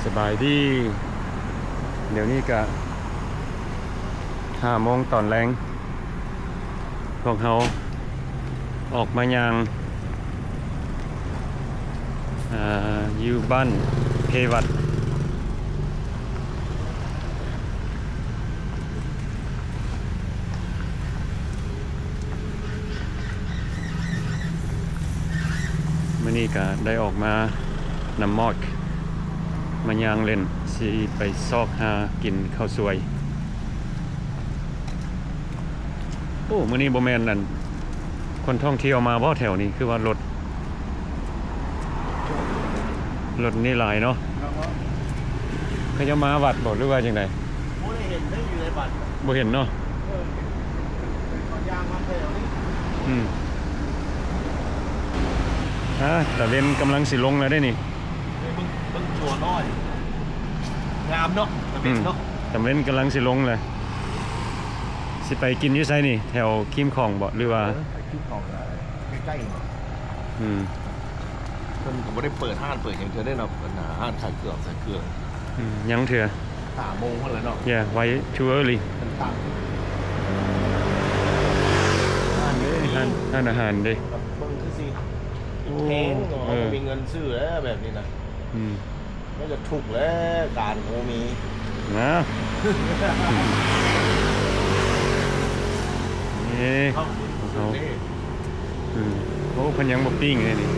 สบายดีเดี๋ยวนี้ก็5 โมงตอนแรงพวกเขาออกมายังอยู่บ้านเพวัดมื่อนี้ก็ได้ออกมานำมอดมายางเล่นสิไปซอกหากินข้าวสวยโอ้มื่อนี้บ่แม่นนั่นคนท่องเที่ยวมาบ่แถวนี้คือว่ารถนี่หลายเนาะเขาจะมาวัดบ่หรือว่าจังได๋บ่ได้เห็นได้อยู่ในบัตรบ่เห็นเนาะยางมาแถวนี้แต่เว้นกำลังสิลงแล้วได้นี่เบิ่งชัวน้อยงามเนาะตะเวนเนาะแต่เว้นกำลังสิลงเลยสิไปกินอยู่ไสนี่แถวคิมของบ่หรือว่าคิมของใกล้ๆเพิ่นบ่ได้เปิดห้างเปิดหยังเธอได้เนาะห้างขายเครื่องใส่เครื่องยังเถื่อ3 โมงพุ่นแล้วเนาะ Yeah why too early มันตังร้านอาหารเด้เบิ่งคือสิแพงเนาะมีเงินซื้อแล้วแบบนี้นะมันจะถูกแล้วการโหมีนะนี่โอ้เพิ่นยังบ่ปิ้งเลยนี่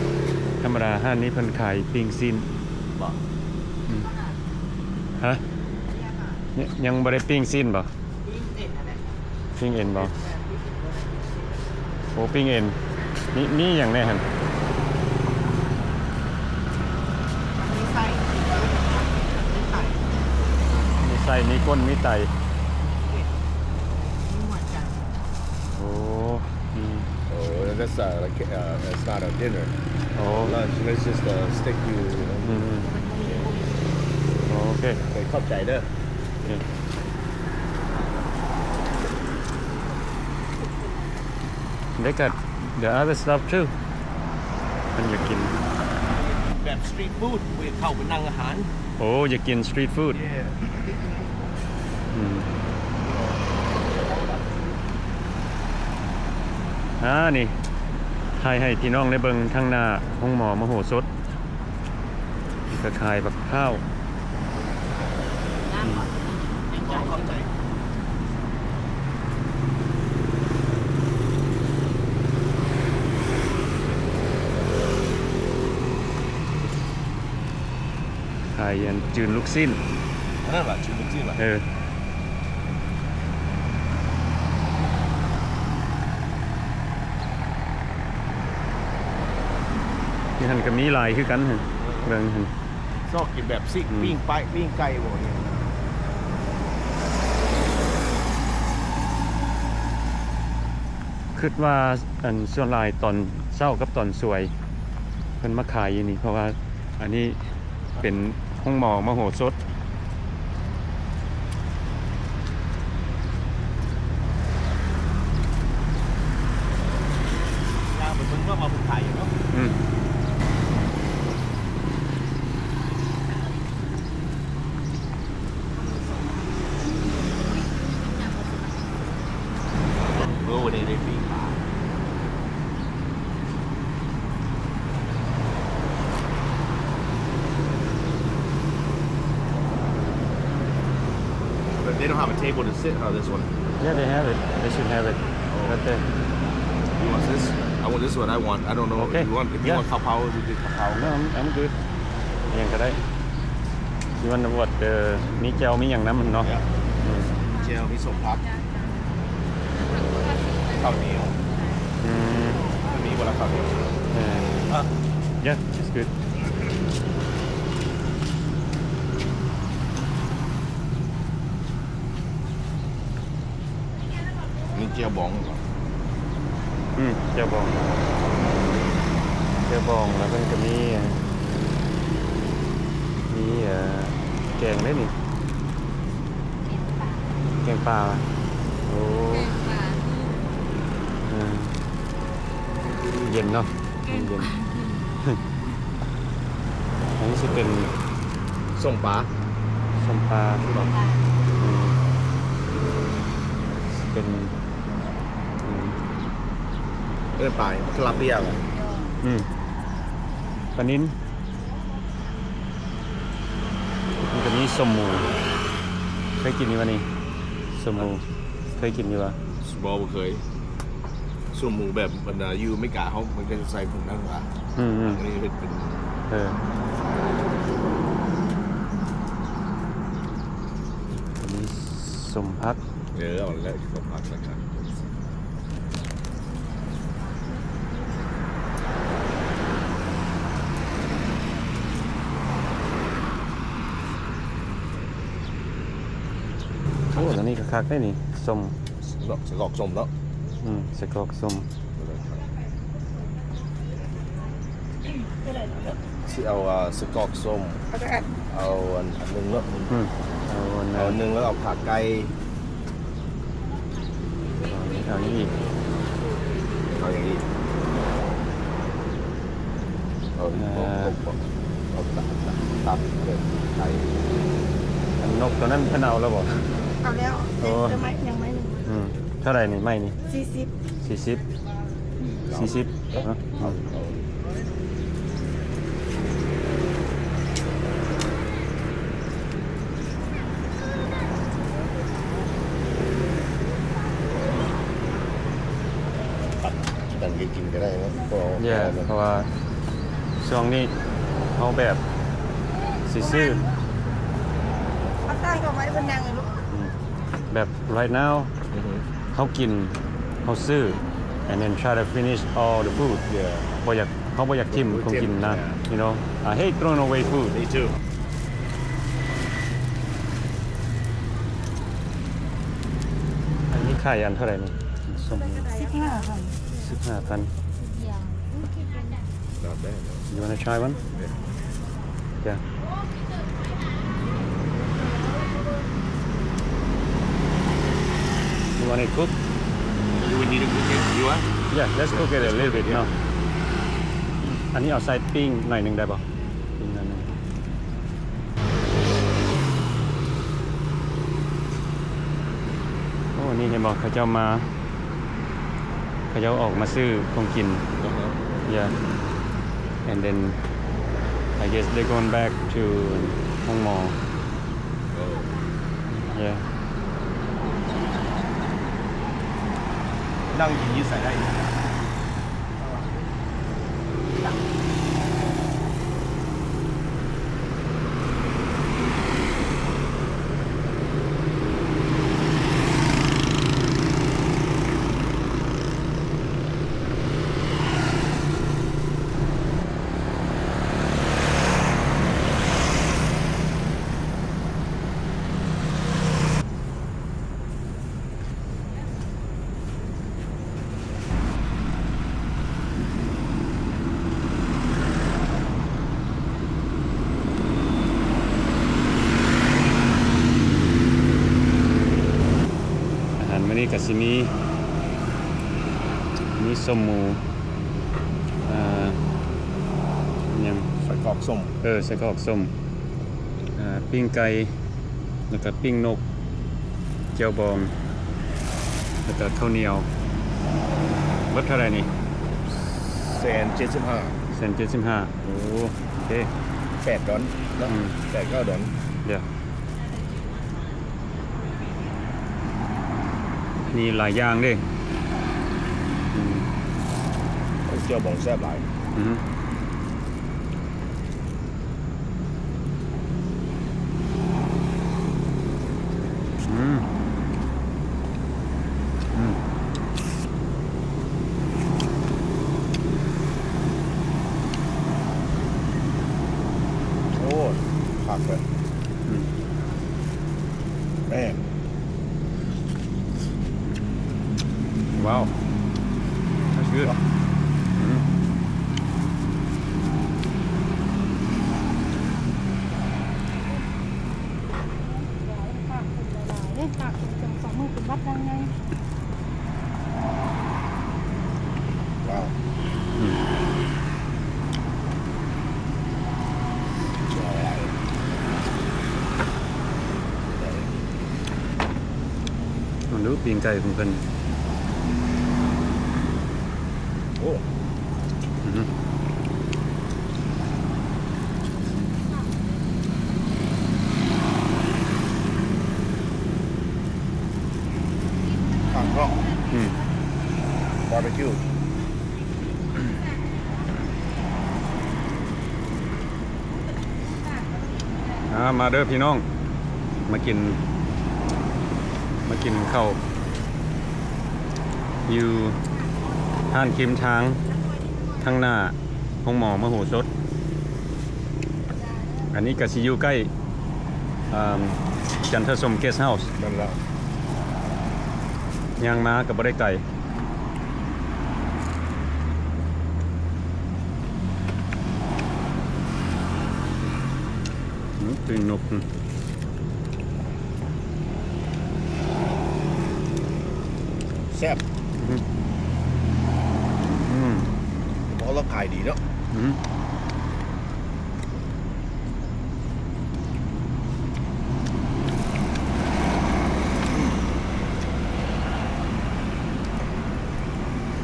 ธรรมดาห้านนี้เพิ่นขายปิ้งซีนบ่ฮะยังบ่ได้ปิ้งซีนบ่ปิ้งเอ็นบ่โอ้ปิ้งเอ็นนี่อย่างแน่หั่นมีไส้มีก้นมีไตโอ้that's like it's not a dinner. Oh, lunch. Let's just stick you. Okay. เข้าใจเด้อ They got the other stuff too. มันอยากกินแบบสตรีทฟู้ดเข้าไปนั่งอาหารโอ้อยากกินสตรีทฟู้ดนี่ถ่ายให้พี่น้องได้เบิ่งทางหน้าห้องหมอมโหสถก็ขายบักข้าวขายอันจืนลูกสิ้นนั่นแหละจืนลูกสิ้นเหรอที่หันกับนี้ลายคือกันหั่นเบิ่งหั่นชอบกินแบบซิกปิ้งไปปิ้งไก่บ่เนี่ยคิดว่าอันส่วนลายตอนเช้ากับตอนสวยเพิ่นมาขายอยู่นี่เพราะว่าอันนี้เป็นห้องหมอมโหสถยางเป็นเพิ่งว่ามาภูไทยเนาะวันนี้ได้ปีกปลาBut they don't have a table to sit. This one. Yeah, they have it. They should have it. Right there. You want this? I want this one. I want. I don't know. Okay. If you want kapow, we do kapow. No, I'm good. ยังก็ได้ที่วันวัดมีแก้วมีอย่างนั้นมันเนาะเจลมีสมพักข้าวเหนียวมีวันละข้าวเหนียวYeah, it's good. มีเจียวบองเหรอเจียวบองแล้วมันก็มีแกงได้นี่แกงปลาโอ้เย็นเนาะเย็นอันนี้จะเป็น ส่งปลา ส้มปลาอืมเป็นอืม เอิ้นปลาคาราเบียเหรอ ปลานิ้นมันจะมีสมหมูเคยกินอยู่วะนี่สมหมูเคยกินอยู่วะ บอลเคยส่วนหมูแบบบรรดายูไม่กล้าเขามันก็จะใส่ผงนั่งปลา อืม อันนี้เป็น เอออันนี้สมพัก เอาแล้วก็ผักนะครับ โอ้อันนี้ก็คักได้นี่สม เนาะสกอกส้มเนาะ ใส่กรอกสม ที่เอาสกอกส้มเอาอันหนึงเนาะ เอาอัน เอาอันหนึงแล้วเอาผักไก่ เอานี้อีก เอาอย่างนี้เอาตับเลยไก่ อันนกตัวนั้นเพิ่นเอาแล้วบ่ เอาแล้ว โอ้ ยังไม่หนึ่ง เท่าไหร่นี่ไม่นี่ 40 40เนาะ เอาตัดกินก็ได้นะก็ แย่เพราะว่าช่วงนี้เอาแบบสิซื้อ เอาตั้งก็ไว้บนนางเลยลูก แบบ right now เขากินเขาซื้อ and then try to finish all the food บ่อยากเขาบ่อยากทิมคงกินนะ you know I hate throwing away food Me too อันนี้ขายอันเท่าไหร่นี่ส้ม 15ค่ะ 15,000 Not bad no? you wanna try one yeah you want it cooked Do we need to cook it? You want? yeah let's cook it a little bit no อันนี้เอาใส่ปิ้งหน่อยหนึงได้ป่ะปิ้งหน่อยหนึงโอ้นี่เห็นบอกเขาเจ้ามาเขาเจ้าออกมาซื้อของกิน yeah and then I guess they're going back to ห้องหมอ Oh. yeah นั่งกินยืดใส่ได้ อาหารมื้อนี้ก็สิมีส้มหมูยัง ใส่กรอกส้ม ใส่กรอกส้มปิ้งไก่แล้วก็ปิ้งนกเจียวบองแล้วก็ข้าวเหนียวเบิดเท่าไหร่นี่ 175 เซน75โอ้โอเค 8 ดอนแล้ว อืม 8-9 ดอน เดี๋ยวมีหลายอย่างเด้อืม เจียวบองแซ่บหลาย อือฮึอืมอืม โอ้ผักเลย อืม แม่ Wow. That's good. Mhm. ฝากคุณหลายๆเล่นฝากคุณจังสองมือเป็นวัดได้ไง ว้าว อืม อร่อย ดูปีงไก่ของเพิ่น โอ้ อือฮึ ข้างนอก อืม บาร์บีคิว มาเด้อพี่น้อง มากินข้าวอยู่ห้านคิมช้างข้างหน้าห้องหมอมโหสถอันนี้ก็สิอยู่ใกล้จันทสมเกสต์เฮาส์ นั่นแหละ ย่างมากับบ่ได้ไก่ตื่นนก แซ่บ อืม เพราะเราขายดีเนาะ อืม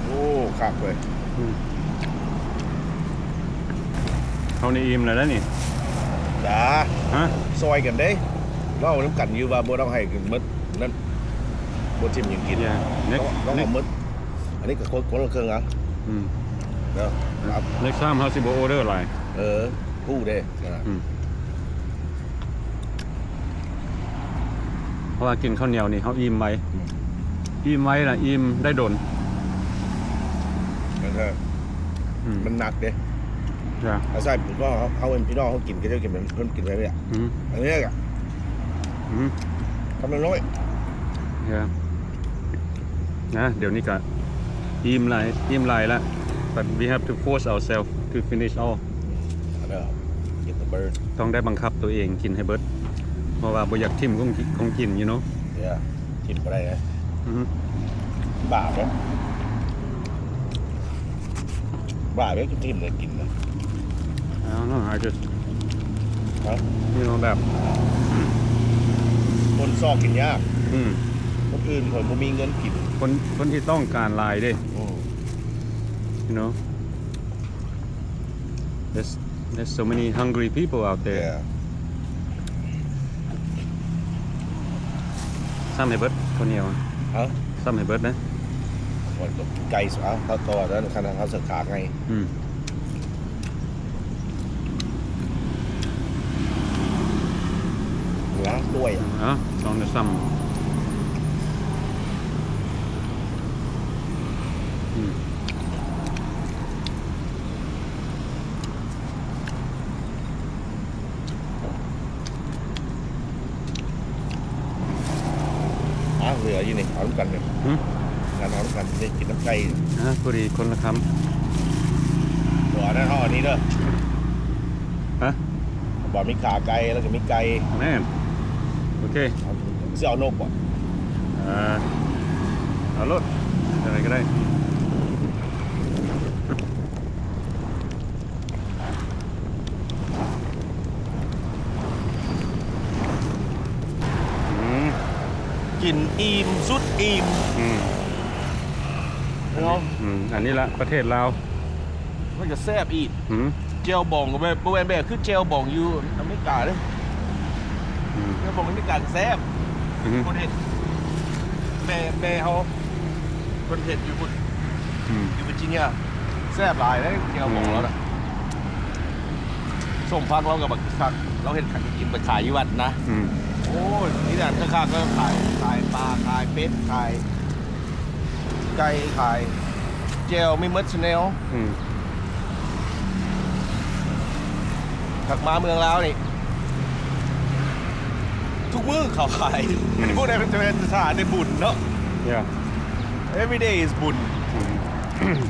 โอ้คักเลย เขาในอิ่มแล้วนี่ จ้า ฮะ ซอยกันเด้เล่าน้ำกันอยู่ว่าบ่ต้องให้กันหมดนั่นบ่จิ้มหยังกิน Yeah. ต้องเอาหมดอันนี้ก็คนละเครื่องอ่ะ อืม เนาะครับ next time เขาสิบ่ออเดอร์หลาย ผู้เด้นะ อืมเพราะว่ากินข้าวเหนียวนี่เขาอิ่มไว้อิ่มไว้น่ะอิ่มได้โดน มันก็ อืม มันหนักเด้ จ้ะ อาศัยพี่น้องเขาเป็นพี่น้องเขากินก็จะกินเหมือนเพิ่นกินไปเนี่ย อืม อันนี้อ่ะ อืม ทำน้อย Yeah. นะเดี๋ยวนี้ก็อิ่มหลายแล้ว but we have to force ourselves to finish all อันนี้กินแต่เบิร์ด ต้องได้บังคับตัวเองกินให้เบิดเพราะว่าบ่อยากทิ่มของกิน you know เนี่ยกินไปได้นะ อืม บาปเนาะบาปเนี่ยกินเลยกินนะ I don't know I just ฮะ you know แบบ คนซอกกินยาก อืม คนอื่นคนบ่มีเงินกิน คนที่ต้องการลายเด้ you know there's so many hungry people out แต่ there ซ้ำให้เบิดคนเหนียว ฮะ ซ้ำให้เบิดนะ คนก็ไก่สาวเขาต่อแล้วขนาดเขาเสือขาไง อืม ล้างด้วยอ่ะ อ๋อลองจะซ้ำอืม เหลืออยู่นี่เอาน้ำกันเนี่ย อืม งานเอาน้ำกันนี่กินน้ำไก่ พอดีคนละค ตัวนั้นเขาอันนี้เด้อ ำฮะ บอกมีขาไก่แล้วก็มีไก่ แม่นโอเค เสื้อเอานกบ่ เอารถอะไรก็ได้อืม กินอิ่มสุดอิ่ม อืม เนาะ อันนี้ละประเทศลาว มันจะแซ่บอีก อืม เจลบองกับแบบแวนแบบคือเจลบองอยู่อเมริกาเลย อืม เจลบองอเมริกาแซ่บ อืม คนเห็นแม่เขาคนเห็นอยู่บน อืม อยู่เวอร์จิเนียแซ่บหลายเลยเจลบองแล้วนะส่งพักเรากับบักคักเราเห็นขันกินไปขายอยู่วัดนะ อืม โอ้ยนี่แหละข้างๆก็ขายปลาขายเป็ดขายไก่ขายเจลไม่มัดชาแนล อืม ถักมาเมืองแล้วนี่ทุกมื้อเขาขายพวกนี้เป็นสถานในบุญเนาะ yeah every day is บุญ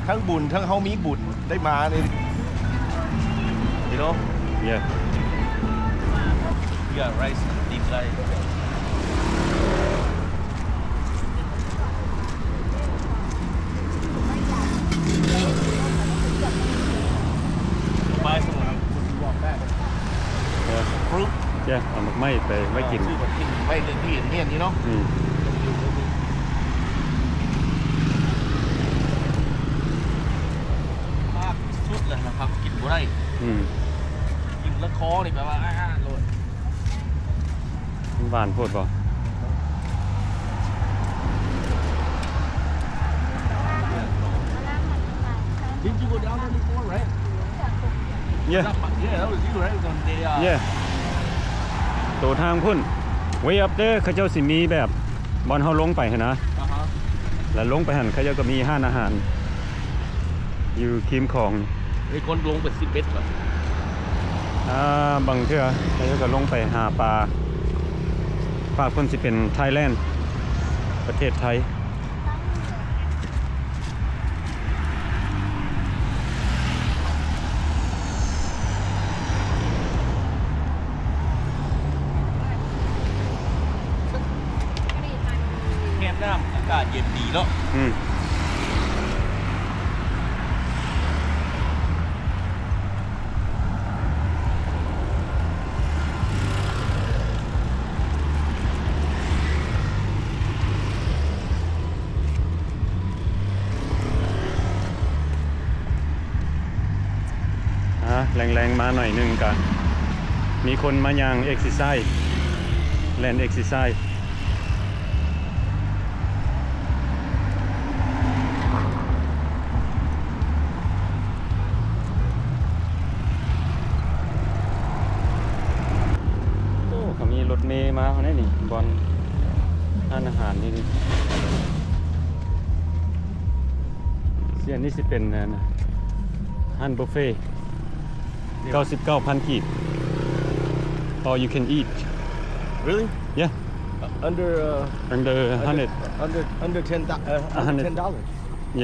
ทั้งบุญทั้งเฮามีบุญได้มาเนี่ย you know yeah yeah rice deep rice ไปสมุนคุณบอกได้ yeah ฟรุต yeah เอาหมกไหม้ไปไว้กิน ชื่อแบบกินไม่เรื่องที่เห็นเนี่ยนี่เนาะ อืม ได้ อืม กินแล้วคอนี่แปลว่าโลด หวานโพดบ่ Didn't you go down there before, right? Yeah Yeah, that was you, right? It was on day. Yeah ตัวทางพุ่น way up there เขาเจ้าสิมีแบบบอลเฮาลงไปหั่นนะ Uh-huh. แล้วลงไปหั่นเขาเจ้าก็มีห้านอาหาร อยู่คิมของ ไอ้คนลงเป็น10 เมตรเหรอบางเทื่อเขาเจ้าก็ลงไปหาปลาฝากเพิ่นสิเป็นไทยแลนด์ประเทศไทย แคบน้ำอากาศเย็นดีเนาะ อืมแรงๆมาหน่อยหนึงกันมีคนมายังเอ็กซิไซส์แลนด์เอ็กซิไซส์โอ้เขามีรถเมย์มาเขาได้นี่บอลร้านอาหารนี่นี่เสียนี่สิเป็นฮันบุฟเฟ่99,000 กีบ or you can eat Really? yeah Under under 100 under $10.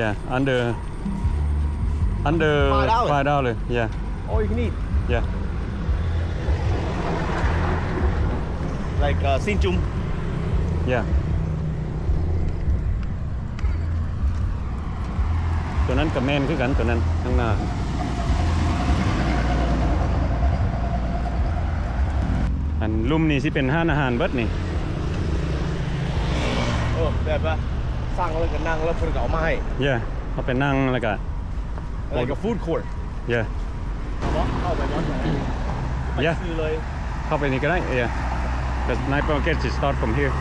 yeah under $5 yeah All you can eat. yeah Like Sin Chung. yeah ตัวนั้นกับแมนคือกันตัวนั้นข้างหน้าอันลุ่มนี่สิเป็นห้านอาหารเบิดนี่ แบบว่าสร้างแล้วก็นั่งแล้วเพิ่นก็เอามาให้ yeah เขาไปนั่งแล้วก็ Like a food court. yeah เข้าไปย้อนไป Yeah ซื้อเลย เข้าไปนี่ก็ได้ yeah the night market is start from here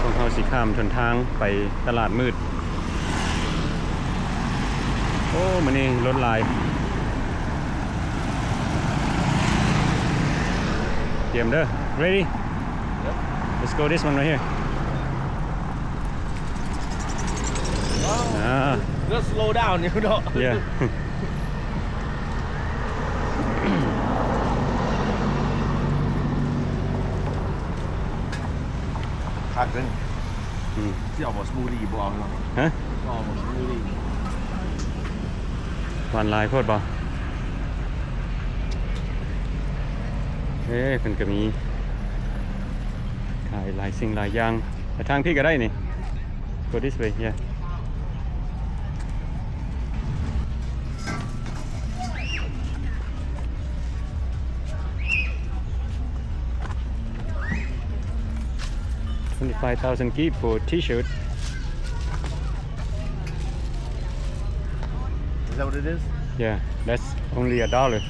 พวกเขาสิข้ามชนทางไปตลาดมืด โอ้มันนี่รถลายเตรียมเด้อ ready let's go this one right here Just slow down, you know. yeah คักเลย อืม ที่เอาหมดสมูทตี้บ่เอาเนาะ ฮะ เอาหมดสมูทตี้ วันลายโคตรบ่เฮ้เพิ่นก็มีขายหลายสิ่งหลายอย่างไปทางพี่ก็ได้นี่ go this way yeah $25,000 key for t-shirt Is that what it is? yeah that's only $1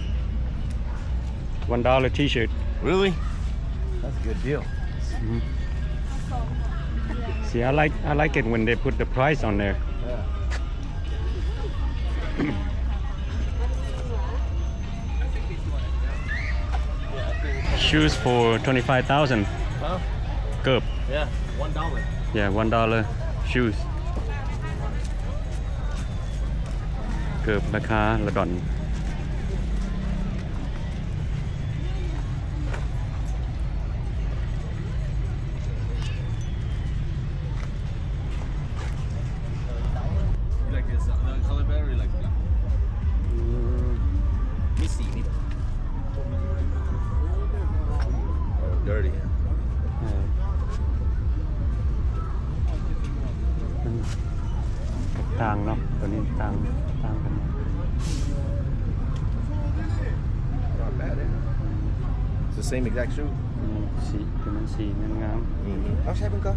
$1 t-shirt Really? That's a good deal. see I like it when they put the price on there Yeah. shoes for 25,000 Huh? เกือบ Yeah. $1. yeah $1 shoes เกือบราคาละก่อน You like this the color better or you like black? Missy. Oh, dirty. ต่างเนาะตัวนี้ต่างกัน Not bad, eh? the same exact shoe สีคือมันสีงาม เอาใช้เพิ่งก็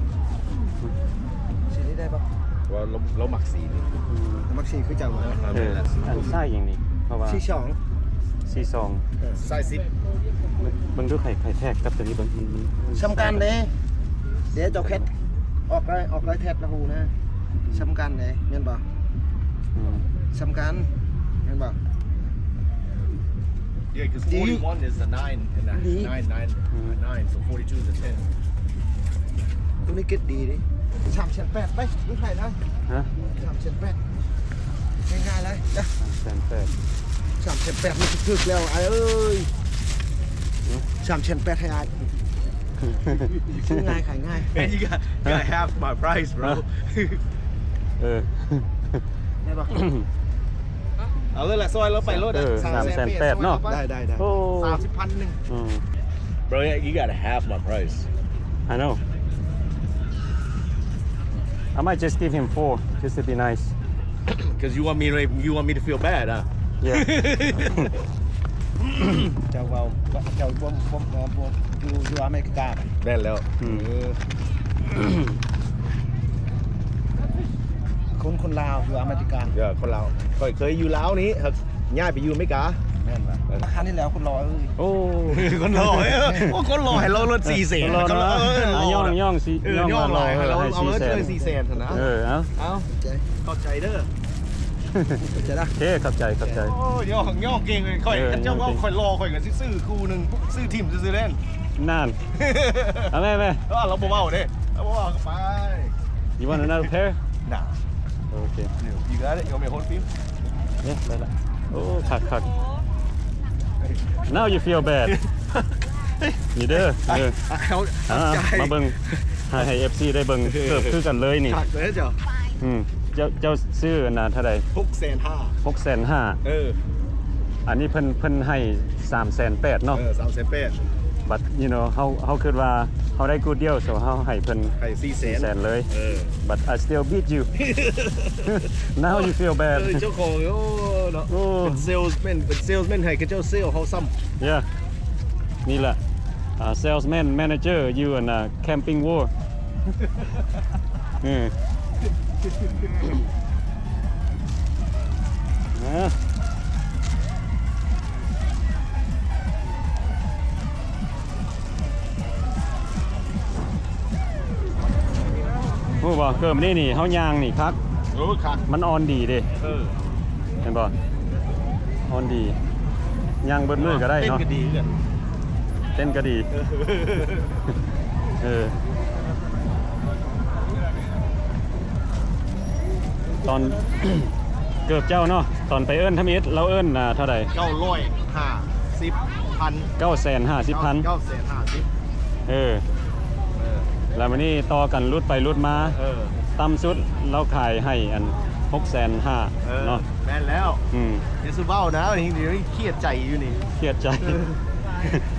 สีนี้ได้ปะ ว่าเราหมักสีนี่ มักสีคือเจ้าหมดแล้ว ๆอันไส้อย่างนี้เพราะว่า สีสอง สีซอง ไซส์ซิป เบิ่งดูไข่แทกกับตัวนี้เบิ่งมัน สำคัญเลยเดี๋ยวเจ้าแคทออกได้แทบละหูนะสำคัญเลยเมียนบ่ อืม สำคัญเมียนบ่ Yeah, because 41 is a 9 and a 9, so 42 is a 10. ตัวนี้เก็ตดีดิ3,800ไปดูไทยนะ ฮะ 3,800ง่ายๆเลยจ้ะ 3,800 3,800มันถึกแล้วไอ้เอ้ย3,800ให้อายซื้อง่ายขายง่าย Man, you got half my price, bro. เออ ได้ปะ เอาเลยแหละซอยเราไปรถ 3,800เนาะ ได้ โอ้ 30,000 อืม Bro, you got half my price. I know I might just give him 4 just to be nice Because you want me to feel bad, huh? yeah เจ้าเราเจ้าบ่อยู่อเมริกา แม่นแล้ว คนลาวอยู่อเมริกา เดี๋ยวคนเราเคยอยู่ลาวนี้ครับย้ายไปอยู่อเมริกา แม่นป่ะราคานี่แล้วคนรอเอ้ย โอ้ คนรอโอ้คนรอให้เราลด4แสน รอเนาะย่องสิ ย่อง ม ลอยให้เรา ให้ เอาเลย4แสนนะ เออเอา เอา ใจ เข้าใจเด้อ จะได้ โอเคเข้าใจ โอ้ย่องเก่งเลยค่อยเจ้าว่าค่อยรอค่อยกันซื้อคู่นึงซื้อทีมซื้อเล่น นั่นเอาแม่ เราบ่เมาเด้เราบ่เมาไป you want another pair น่ะ โอเค you got it you want me to hold film เนี่ยได้ละโอ้คัก now you feel bad นี่เด้อเขา ใจมาเบิ่งให้ FC ได้เบิ่งเกือบคือกันเลยนี่ ถักเลยเจ้า เจ้าซื้ออันน่ะเท่าใด 6,500 6,500 อันนี้เพิ่นให้ 3,800เนาะ 3,800 but you know เฮาคิดว่าเฮาได้ good deal so เฮาให้เพิ่น ให้400,000 400,000เลย but I still beat you now you feel bad เจ้าของโอ้เนาะ โอ้ เป็นเซลส์แมนให้กับเจ้าเซลล์เขาซ้ำ yeah นี่แหละsalesman manager you and camping war โอ้บ่เกิดมานี่เฮายางนี่ครับ โอ้คัก มันออนดีเด้ เห็นบ่ออนดียางเบิดมือก็ได้เนาะ เต้นก็ดีกัน เต้นก็ดีตอน เกือบเจ้าเนาะตอนไปเอิ้นทำอิฐเราเอิ้นเท่าไหร่ 950,000 950,000 แล้ววันนี้ต่อกันรุดไปรุดมาต่ำสุดเราขายให้อัน 6,500,000เนาะ แม่นแล้วเดี๋ยวซื้อเบ้านะเดี๋ยวนี้เครียดใจอยู่นี่ เครียดใจ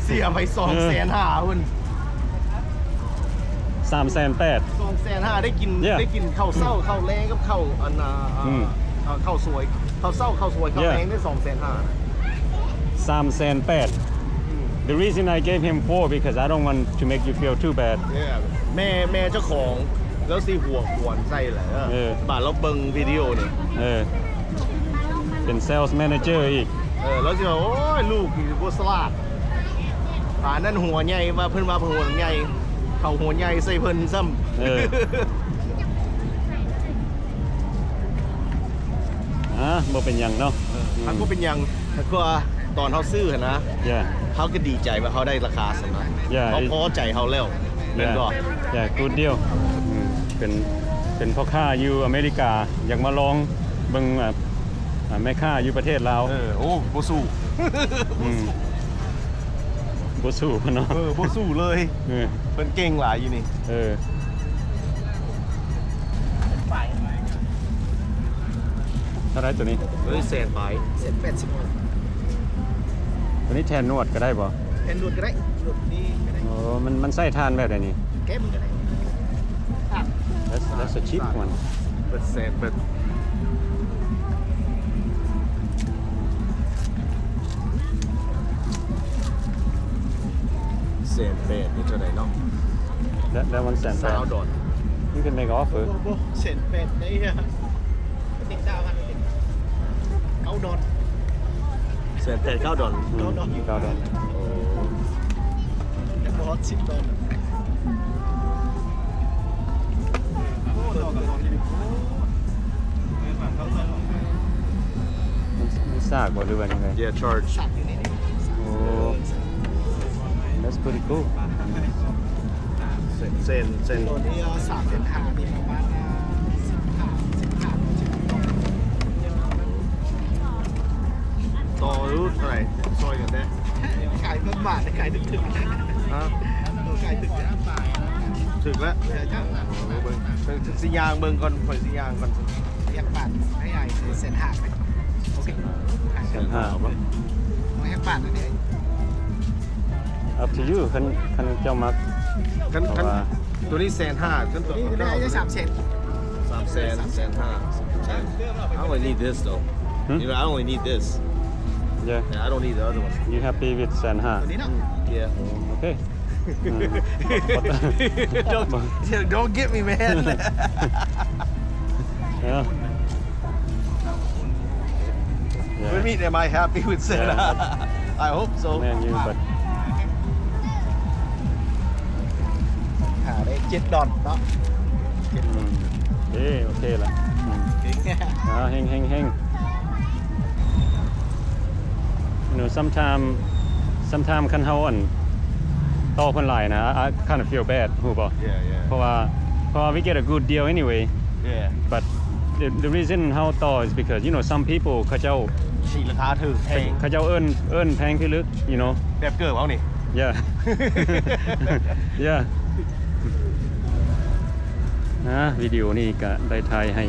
เสียไป2,500,000คุณ 3,800,000 2,500,000ได้กิน Yeah. ได้กินข้าวเศร้าข้าวแรงกับข้าวอันข้าวสวยข้าวเศร้าข้าวสวยข้าว Yeah. แรงได้2,500,000 3,800,000 The reason I gave him 4 because I don't want to make you feel too bad แม่เจ้าของแล้วสิหัวขวนใส่แหละบาทเราเบิ่งวิดีโอนี่ เป็น sales manager อีก แล้วสิว่าโอ้ยลูกนี่บ่สลาดนั่นหัวใหญ่ว่าเพิ่นว่าหัวใหญ่เขาหัวใหญ่ใส่เพิ่นซ้ำ บ่เป็นหยังเนาะ มันก็เป็นอย่างคือว่าตอนเขาซื้อนะ Yeah เขาก็ดีใจว่าเขาได้ราคาสำนัก Yeah. เขาพอใจเขาแล้วเป็นก็ Yeah good deal เป็นพ่อค้าอยู่อเมริกาอยากมาลองเบิ่งแม่ค้าอยู่ประเทศลาว โอ้บ่สู้ บ่สู้เนาะ บ่สู้เลยเพิ่นเก่งหลายอยู่นี่ เท่าไรตัวนี้ แสนไป เสร็จ80 ตัวนี้แทนนวดก็ได้บ่ แผ่นหลุดก็ได้หลุดนี่ก็ได้ โอ้มันใส่ทานแบบไหนนี่ แก้มก็ได้ That's a cheap one เป็นแสนเป็น นี่เท่าไหร่เนาะ that one cent สาวดอน you can make offer เส้นเป็ดได้อะติดดาวกันติดเก้าดอน แสนแต่9 ดอล 9 ดอล แต่บอส10 ดอน มันซากบ่หรือว่ายังไง yeah charge สัตว์อยู่ในนี้ โอ้ that's pretty cool เส้น ตัวนี้3.5มีประมาณต่อรู้เท่าไหร่ซอยกันได้ ขายเพิ่มบาทขายถึง ฮะ ขายถึง5 บาท ถึกแล้วเบิ่งสิยางเบิ่งก่อนข่อยสิยางก่อน เรียกบาทให้ใหญ่เส้นหักโอเค เส้นห้าบ่ ไม่ให้บาทนะเนี่ย up to you คันเจ้ามัก คัน เพราะว่า ตัวนี้150,000คันตัว นี่ได้3 เซน 300,000 I only need this though you know I only need this yeah I don't need the other one you happy with แสนห้า ตัวนี้เนาะ yeah okay don't get me man yeah What mean am I happy with Santa I hope so man you but หาได้7 ดอนเนาะ เอ้โอเคละเฮงyou know sometime คันเฮาอันต่อเพิ่นหลายนะ I kind of feel bad ฮู้บ่ yeah เพราะว่า we get a good deal anyway yeah but the reason เฮาต่อ is because you know some people เขาเจ้า ฉีกราคาถึงแพง เขาเจ้าเอิ้นแพงพิลึก you know แบบเกิดเอานี่ yeah yeah นะวิดีโอนี้ก็ได้ถ่ายให้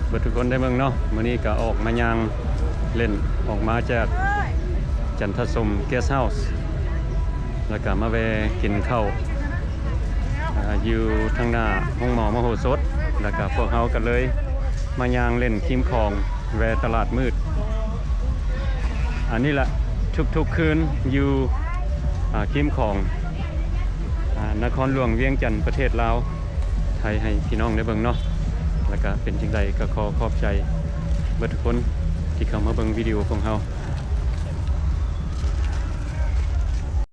เบิดทุกคนได้เบิ่งเนาะมื้อนี้ก็ออกมาย่างเล่นออกมาจากจันทสมเกสต์เฮาส์แล้วก็มาแวะกินข้าวอยู่ทางหน้าห้องหมอมโหสถแล้วก็พวกเฮาก็เลยมาย่างเล่นคิมของแวะตลาดมืดอันนี้ละทุกๆคืนอยู่คิมของนครหลวงเวียงจันทน์ประเทศลาวไทยให้พี่น้องได้เบิ่งเนาะแล้วก็เป็นจังใดก็ขอบใจเบิดทุกคนที่เข้ามาเบิ่งวิดีโอของเฮา